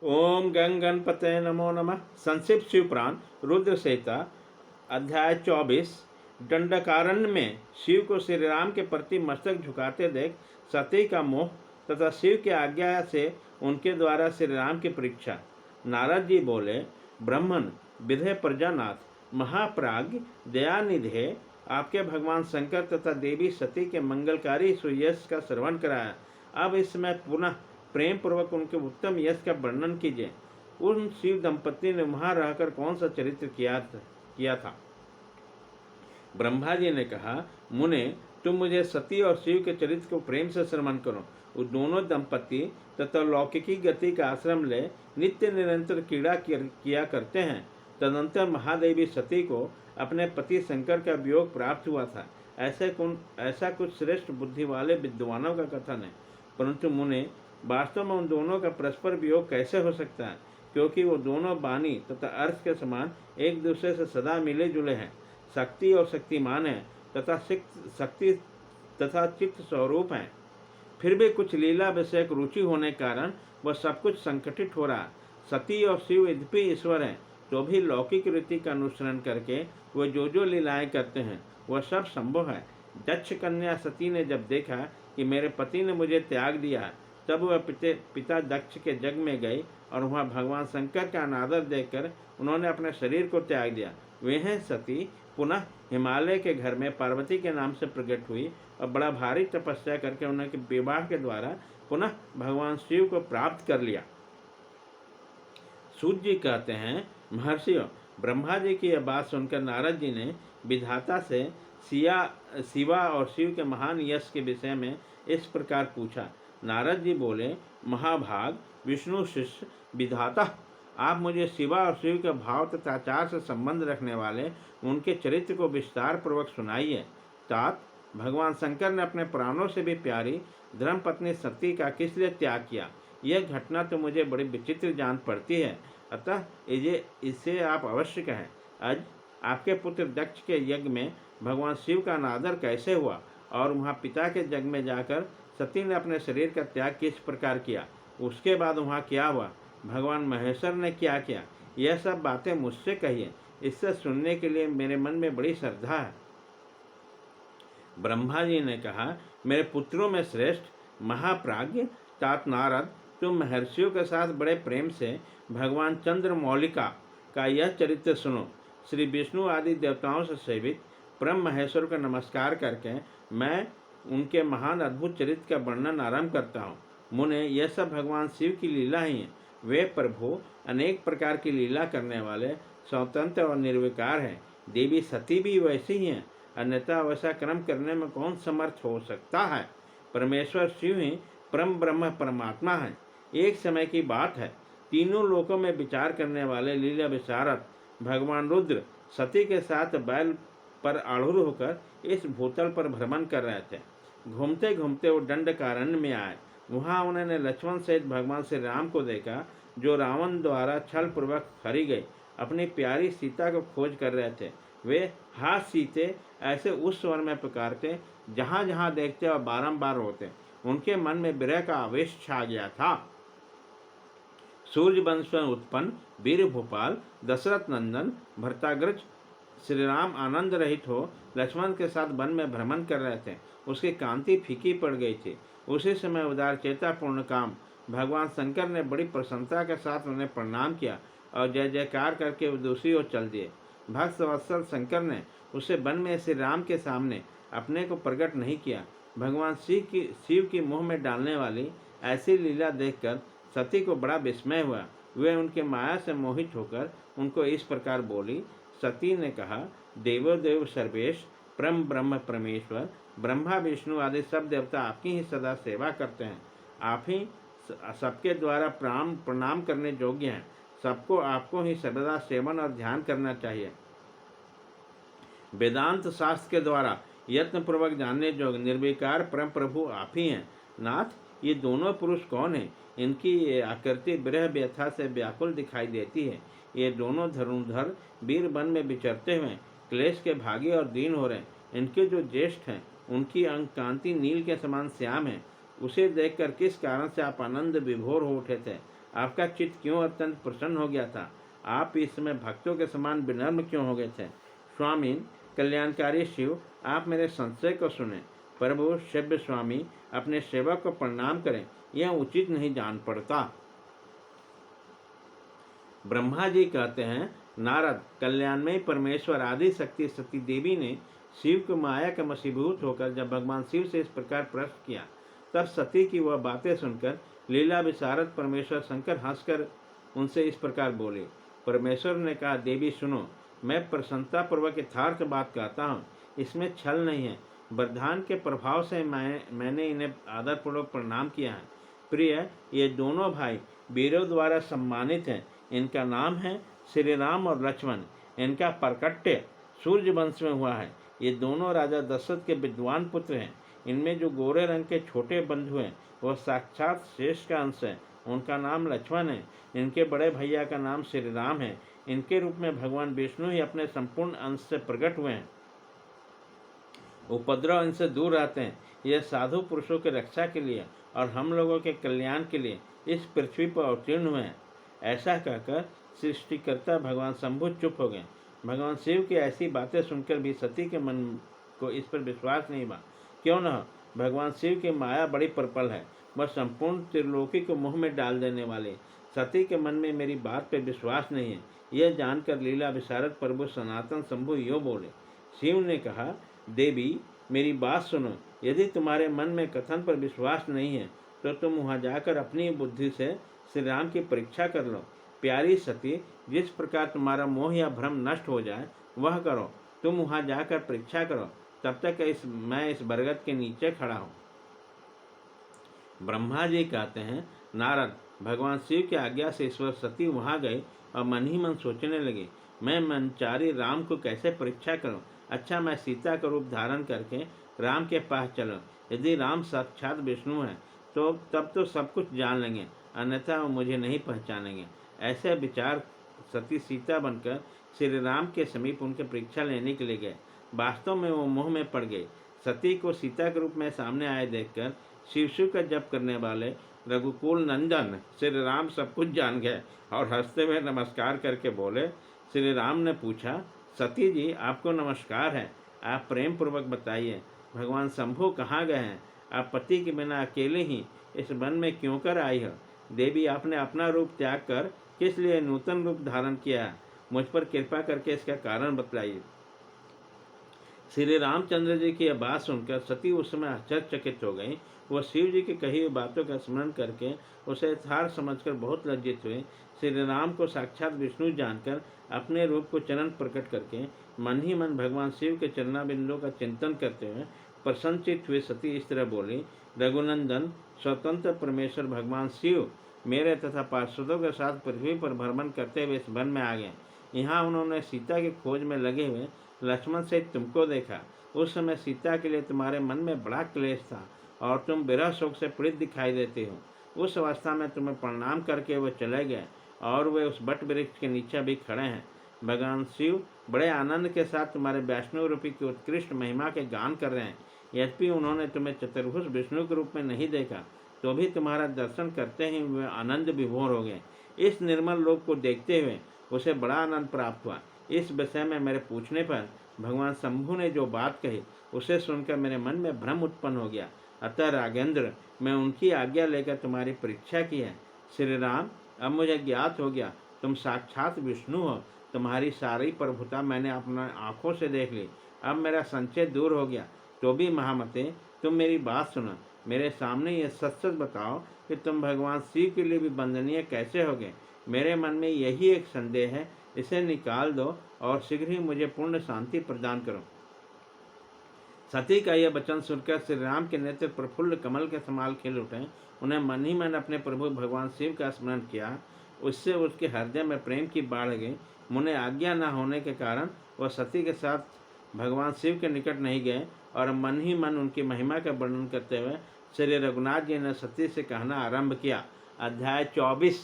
ओम गंग गणपते नमो नमः। संक्षिप्त शिवपुराण रुद्र संहिता अध्याय 24। दंडकारण्य में शिव को श्री राम के प्रति मस्तक झुकाते देख सती का मोह तथा शिव की आज्ञा से उनके द्वारा श्री राम की परीक्षा। नारद जी बोले, ब्राह्मण विधेय प्रजानाथ महाप्राज्ञ दयानिधे, आपके भगवान शंकर तथा देवी सती के मंगलकारी सुयश का श्रवण कराया। अब इस समय पुनः प्रेम पूर्वक उनके उत्तम यश का वर्णन कीजिए। उन शिव दंपति ने वहां रहकर कौन सा चरित्र किया था। ब्रह्मा जी ने कहा, मुने तुम मुझे सती और शिव के चरित्र को प्रेम से श्रवण करो। उस दोनों दंपति तथा लौकिकी गति का आश्रम ले नित्य निरंतर क्रीड़ा किया करते हैं। तदंतर महादेवी सती को अपने पति शंकर का वियोग प्राप्त हुआ था। ऐसा कुछ श्रेष्ठ बुद्धि वाले विद्वानों का कथन है। परंतु मुने, वास्तव में उन दोनों का परस्पर वियोग कैसे हो सकता है, क्योंकि वो दोनों वाणी तथा अर्थ के समान एक दूसरे से सदा मिले जुले हैं। शक्ति और शक्तिमान है तथा शक्ति तथा चित्त स्वरूप हैं। फिर भी कुछ लीला विषयक रुचि होने के कारण वह सब कुछ संकटित हो रहा। सती और शिव यद्यपि ईश्वर हैं, तो भी लौकिक रीति का अनुसरण करके वह जो लीलाएं करते हैं वह सब संभव है। दक्ष कन्या सती ने जब देखा कि मेरे पति ने मुझे त्याग दिया, तब वह पिता दक्ष के जग में गई और वहाँ भगवान शंकर का अनादर देखकर उन्होंने अपने शरीर को त्याग दिया। वे हैं सती पुनः हिमालय के घर में पार्वती के नाम से प्रकट हुई और बड़ा भारी तपस्या करके उनके विवाह के द्वारा पुनः भगवान शिव को प्राप्त कर लिया। सूत जी कहते हैं, महर्षियों, ब्रह्मा जी की यह बात सुनकर नारद जी ने विधाता से शिवा और शिव के महान यश के विषय में इस प्रकार पूछा। नारद जी बोले, महाभाग विष्णु शिष्य विधाता, आप मुझे शिवा और शिव के भाव तथा आचार से संबंध रखने वाले उनके चरित्र को विस्तार पूर्वक सुनाइए। तात, भगवान शंकर ने अपने प्राणों से भी प्यारी धर्मपत्नी सती का किस लिए त्याग किया, यह घटना तो मुझे बड़ी विचित्र जान पड़ती है। अतः इसे आप अवश्य कहें। आज आपके पुत्र दक्ष के यज्ञ में भगवान शिव का अनादर कैसे हुआ और वहाँ पिता के यज्ञ में जाकर सती ने अपने शरीर का त्याग किस प्रकार किया, उसके बाद वहाँ क्या हुआ, भगवान महेश्वर ने क्या किया, यह सब बातें मुझसे कहिए। इससे सुनने के लिए मेरे मन में बड़ी श्रद्धा है। ब्रह्मा जी ने कहा, मेरे पुत्रों में श्रेष्ठ महाप्राज्ञ तात नारद, तुम महर्षियों के साथ बड़े प्रेम से भगवान चंद्रमौलिका का यह चरित्र सुनो। श्री विष्णु आदि देवताओं से सेवित परम महेश्वर का नमस्कार करके मैं उनके महान अद्भुत चरित्र का वर्णन आरंभ करता हूँ। मुने, यह सब भगवान शिव की लीला ही है। वे प्रभु अनेक प्रकार की लीला करने वाले स्वतंत्र और निर्विकार हैं। देवी सती भी वैसी ही हैं, अन्यथा वैसा कर्म करने में कौन समर्थ हो सकता है। परमेश्वर शिव ही परम ब्रह्म परमात्मा है। एक समय की बात है, तीनों लोकों में विचार करने वाले लीला विशारद भगवान रुद्र सती के साथ बैल पर आरूढ़ होकर इस भूतल पर भ्रमण कर रहे थे। घूमते घूमते वो दंडकारण्य में आए। वहाँ उन्होंने लक्ष्मण सहित भगवान श्री राम को देखा, जो रावण द्वारा छल पूर्वक हरी गई अपनी प्यारी सीता को खोज कर रहे थे। वे हाथ सीते ऐसे उस स्वर में पुकारते जहाँ जहाँ देखते और बारंबार रोते। उनके मन में विरह का आवेश छा गया था। सूर्य वंश में उत्पन्न वीर भोपाल दशरथ नंदन भरताग्रज श्री राम आनंद रहित हो लक्ष्मण के साथ वन में भ्रमण कर रहे थे। उसकी कांति फीकी पड़ गई थी। उसी समय उदार चेतापूर्ण काम भगवान शंकर ने बड़ी प्रसन्नता के साथ उन्हें प्रणाम किया और जय जयकार करके वो दूसरी ओर चल दिए। भक्त वत्सल शंकर ने उसे वन में श्री राम के सामने अपने को प्रकट नहीं किया। भगवान शिव की मुँह में डालने वाली ऐसी लीला देखकर सती को बड़ा विस्मय हुआ। वे उनके माया से मोहित होकर उनको इस प्रकार बोली। सती ने कहा, देवो देव सर्वेश परम ब्रह्म परमेश्वर ब्रह्मा विष्णु आदि सब देवता आपकी ही सदा सेवा करते हैं। आप ही सबके द्वारा प्रणाम करने योग्य हैं। सबको आपको ही सर्वदा सेवन और ध्यान करना चाहिए। वेदांत शास्त्र के द्वारा यत्न पूर्वक जानने योग्य निर्विकार परम प्रभु आप ही हैं। नाथ, ये दोनों पुरुष कौन हैं? इनकी आकृति विरह व्यथा से व्याकुल दिखाई देती है। ये दोनों धनुर्धर वीर वन में विचरते हुए क्लेश के भागी और दीन हो रहे हैं। इनके जो ज्येष्ठ हैं उनकी अंग कांति नील के समान श्याम है। उसे देखकर किस कारण से आप आनंद विभोर हो उठे थे। आपका चित्त क्यों अत्यंत प्रसन्न हो गया था? आप इस समय भक्तों के समान विनम्र क्यों हो गए थे? स्वामी कल्याणकारी शिव, आप मेरे संशय को सुने। प्रभु शिव स्वामी अपने सेवक को प्रणाम करें, यह उचित नहीं जान पड़ता। ब्रह्मा जी कहते हैं, नारद, कल्याणमयी परमेश्वर आदि शक्ति सती देवी ने शिव को माया का वशीभूत होकर जब भगवान शिव से इस प्रकार प्रश्न किया, तब सती की वह बातें सुनकर लीला विशारद परमेश्वर शंकर हंसकर उनसे इस प्रकार बोले। परमेश्वर ने कहा, देवी सुनो, मैं प्रसन्नतापूर्वक यथार्थ बात कहता हूँ, इसमें छल नहीं है। वरदान के प्रभाव से मैंने इन्हें आदरपूर्वक प्रणाम किया है। प्रिय, ये दोनों भाई वीरों द्वारा सम्मानित हैं। इनका नाम है श्री राम और लक्ष्मण। इनका प्रकट्य सूर्य वंश में हुआ है। ये दोनों राजा दशरथ के विद्वान पुत्र हैं। इनमें जो गोरे रंग के छोटे बंधु हैं वह साक्षात शेष का अंश है। उनका नाम लक्ष्मण है। इनके बड़े भैया का नाम श्री राम है। इनके रूप में भगवान विष्णु ही अपने संपूर्ण अंश से प्रकट हुए हैं। उपद्रव इनसे दूर रहते हैं। यह साधु पुरुषों की रक्षा के लिए और हम लोगों के कल्याण के लिए इस पृथ्वी पर अवतीर्ण हुए हैं। ऐसा कहकर सृष्टिकर्ता भगवान शंभु चुप हो गए। भगवान शिव की ऐसी बातें सुनकर भी सती के मन को इस पर विश्वास नहीं हुआ। क्यों न? भगवान शिव की माया बड़ी प्रबल है। वह संपूर्ण त्रिलोकी को मुँह में डाल देने वाले। सती के मन में मेरी बात पर विश्वास नहीं है। यह जानकर लीला विशारद प्रभु सनातन शंभु यो बोले। शिव ने कहा, देवी मेरी बात सुनो। यदि तुम्हारे मन में कथन पर विश्वास नहीं है तो तुम वहाँ जाकर अपनी बुद्धि से श्री राम की परीक्षा कर लो। प्यारी सती, जिस प्रकार तुम्हारा मोह या भ्रम नष्ट हो जाए वह करो। तुम वहाँ जाकर परीक्षा करो। तब तक मैं इस बरगद के नीचे खड़ा हूँ। ब्रह्मा जी कहते हैं, नारद, भगवान शिव की आज्ञा से ईश्वर सती वहाँ गए और मन ही मन सोचने लगे, मैं मनचारी राम को कैसे परीक्षा करूँ। अच्छा, मैं सीता का रूप धारण करके राम के पास चलूँ। यदि राम साक्षात विष्णु है तो तब तो सब कुछ जान लेंगे, अन्यथा वो मुझे नहीं पहचानेंगे। ऐसे विचार सती सीता बनकर श्री राम के समीप उनके परीक्षा लेने के लिए गए। वास्तव में वो मोह में पड़ गए। सती को सीता के रूप में सामने आए देखकर शिव का जप करने वाले रघुकुल नंदन श्री राम सब कुछ जान गए और हंसते हुए नमस्कार करके बोले। श्री राम ने पूछा, सती जी, आपको नमस्कार है। आप प्रेम पूर्वक बताइए, भगवान शंभु कहाँ गए हैं? आप पति के बिना अकेले ही इस वन में क्यों कर आई हो? देवी, आपने अपना रूप त्याग कर किस लिए नूतन रूप धारण किया है? मुझ पर कृपा करके इसका कारण बतलाइए। श्री रामचंद्र जी की यह बात सुनकर सती उस समय आश्चर्यचकित हो गई। वह शिव जी की कही हुई बातों का स्मरण करके उसे यथार्थ समझकर बहुत लज्जित हुए। श्री राम को साक्षात विष्णु जानकर अपने रूप को चरण प्रकट करके मन ही मन भगवान शिव के चरणाबिंदों का चिंतन करते हुए प्रसन्नचित हुए सती इस तरह बोली। रघुनंदन, स्वतंत्र परमेश्वर भगवान शिव मेरे तथा पार्षदों के साथ पृथ्वी पर भ्रमण करते हुए इस वन में आ गए। यहाँ उन्होंने सीता की खोज में लगे हुए लक्ष्मण से तुमको देखा। उस समय सीता के लिए तुम्हारे मन में बड़ा क्लेश था और तुम विरह शोक से पीड़ित दिखाई देते हो। उस अवस्था में तुम्हें प्रणाम करके वे चले गए और वे उस बट वृक्ष के नीचे भी खड़े हैं। भगवान शिव बड़े आनंद के साथ तुम्हारे वैष्णव रूपी की उत्कृष्ट महिमा के गान कर रहे हैं। यद्यपि उन्होंने तुम्हें चतुर्भुज विष्णु के रूप में नहीं देखा तो भी तुम्हारा दर्शन करते ही वे आनंद विभोर हो गए। इस निर्मल लोक को देखते हुए उसे बड़ा आनंद प्राप्त हुआ। इस विषय में मेरे पूछने पर भगवान शंभु ने जो बात कही उसे सुनकर मेरे मन में भ्रम उत्पन्न हो गया। अतः राघेंद्र, मैं उनकी आज्ञा लेकर तुम्हारी परीक्षा की है। श्री राम, अब मुझे ज्ञात हो गया तुम साक्षात विष्णु हो। तुम्हारी सारी प्रभुता मैंने अपना आँखों से देख ली। अब मेरा संशय दूर हो गया। तो भी महामते, तुम मेरी बात सुनो। मेरे सामने ये सच सच बताओ कि तुम भगवान शिव के लिए भी वंदनीय कैसे होगे। मेरे मन में यही एक संदेह है, इसे निकाल दो और शीघ्र ही मुझे पूर्ण शांति प्रदान करो। सती का यह वचन सुनकर श्री राम के नेत्र प्रफुल्ल कमल के समान खिल उठे। उन्हें मन ही मन अपने प्रभु भगवान शिव का स्मरण किया। उससे उसके हृदय में प्रेम की बाढ़ गई। मुने आज्ञा न होने के कारण वह सती के साथ भगवान शिव के निकट नहीं गए और मन ही मन उनकी महिमा का वर्णन करते हुए श्री रघुनाथ जी ने सती से कहना आरंभ किया। अध्याय 24।